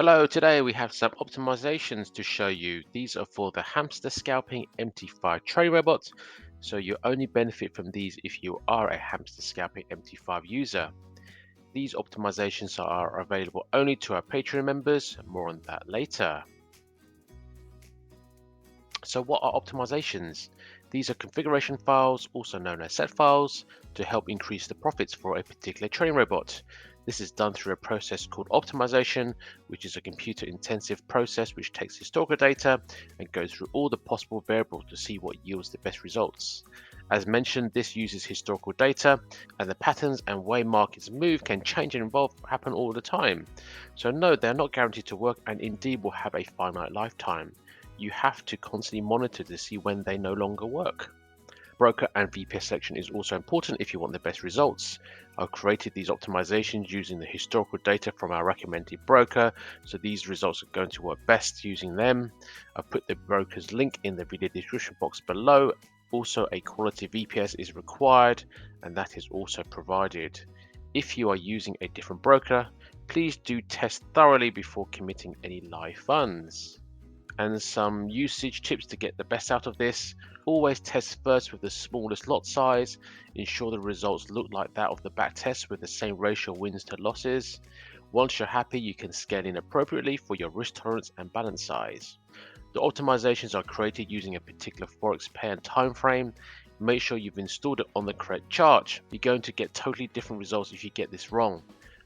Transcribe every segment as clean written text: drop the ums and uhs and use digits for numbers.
Hello, today we have some optimizations to show you. These are for the Hamster Scalping MT5 trading robot, so you only benefit from these if you are a Hamster Scalping MT5 user. These optimizations are available only to our Patreon members, more on that later. So what are optimizations? These are configuration files, also known as set files, to help increase the profits for a particular trading robot. This is done through a process called optimization, which is a computer-intensive process which takes historical data and goes through all the possible variables to see what yields the best results. As mentioned, this uses historical data, and the patterns and way markets move can change and evolve, happen all the time. So no, they're not guaranteed to work and indeed will have a finite lifetime. You have to constantly monitor to see when they no longer work. Broker and VPS selection is also important if you want the best results. I've created these optimizations using the historical data from our recommended broker, so these results are going to work best using them. I've put the broker's link in the video description box below. Also, a quality VPS is required, and that is also provided. If you are using a different broker, please do test thoroughly before committing any live funds. And some usage tips to get the best out of this. Always test first with the smallest lot size. Ensure the results look like that of the back test with the same ratio wins to losses. Once you're happy, you can scale in appropriately for your risk tolerance and balance size. The optimizations are created using a particular forex pair and time frame. Make sure you've installed it on the correct chart. You're going to get totally different results if you get this wrong.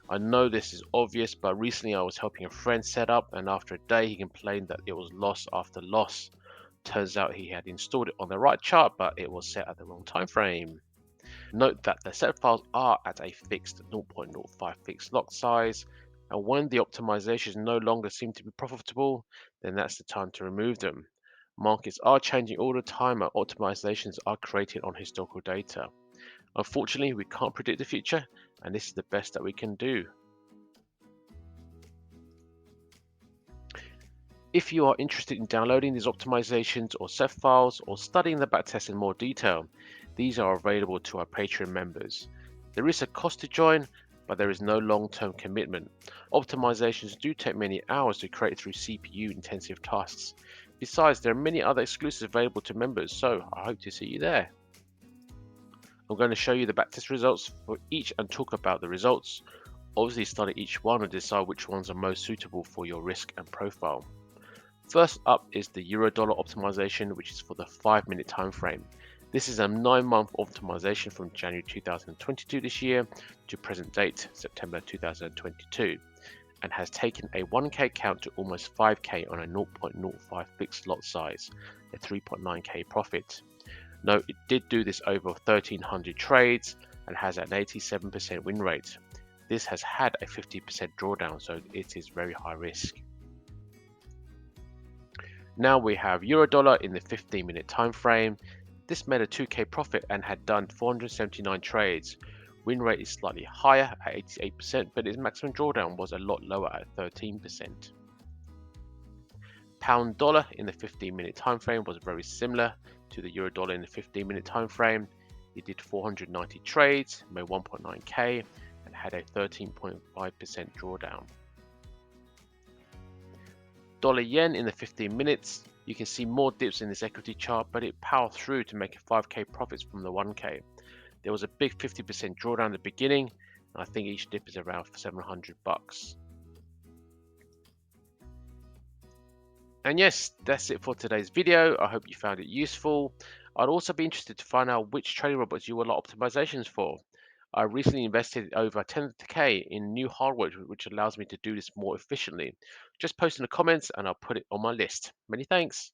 I know this is obvious, but recently I was helping a friend set up, and after a day he complained that it was loss after loss. Turns out he had installed it on the right chart, but it was set at the wrong time frame. Note that the set files are at a fixed 0.05 fixed lot size, and when the optimizations no longer seem to be profitable, then that's the time to remove them. Markets are changing all the time, and optimizations are created on historical data. Unfortunately, we can't predict the future, and this is the best that we can do. If you are interested in downloading these optimizations or set files or studying the backtest in more detail, these are available to our Patreon members. There is a cost to join, but there is no long-term commitment. Optimizations do take many hours to create through CPU-intensive tasks. Besides, there are many other exclusives available to members, so I hope to see you there. I'm going to show you the backtest results for each and talk about the results. Obviously study each one and decide which ones are most suitable for your risk and profile. First up is the Euro-Dollar optimization, which is for the 5-minute time frame. This is a 9-month optimization from January 2022 this year to present date, September 2022, and has taken a 1k count to almost 5k on a 0.05 fixed lot size, a 3.9k profit. Note it did do this over 1300 trades and has an 87% win rate. This has had a 50% drawdown, so it is very high risk. Now we have Euro-Dollar in the 15-minute time frame. This made a 2k profit and had done 479 trades. Win rate is slightly higher at 88%, but its maximum drawdown was a lot lower at 13%. Pound dollar in the 15-minute time frame was very similar to the Euro dollar in the 15-minute time frame. It did 490 trades, made 1.9k, and had a 13.5% drawdown. Dollar yen in the 15 minutes, you can see more dips in this equity chart, but it powered through to make a 5k profits from the 1k. There was a big 50% drawdown at the beginning, and I think each dip is around 700 bucks. And yes, that's it for today's video. I hope you found it useful. I'd also be interested to find out which trading robots you would like optimizations for. I recently invested over 10k in new hardware, which allows me to do this more efficiently. Just post in the comments and I'll put it on my list. Many thanks.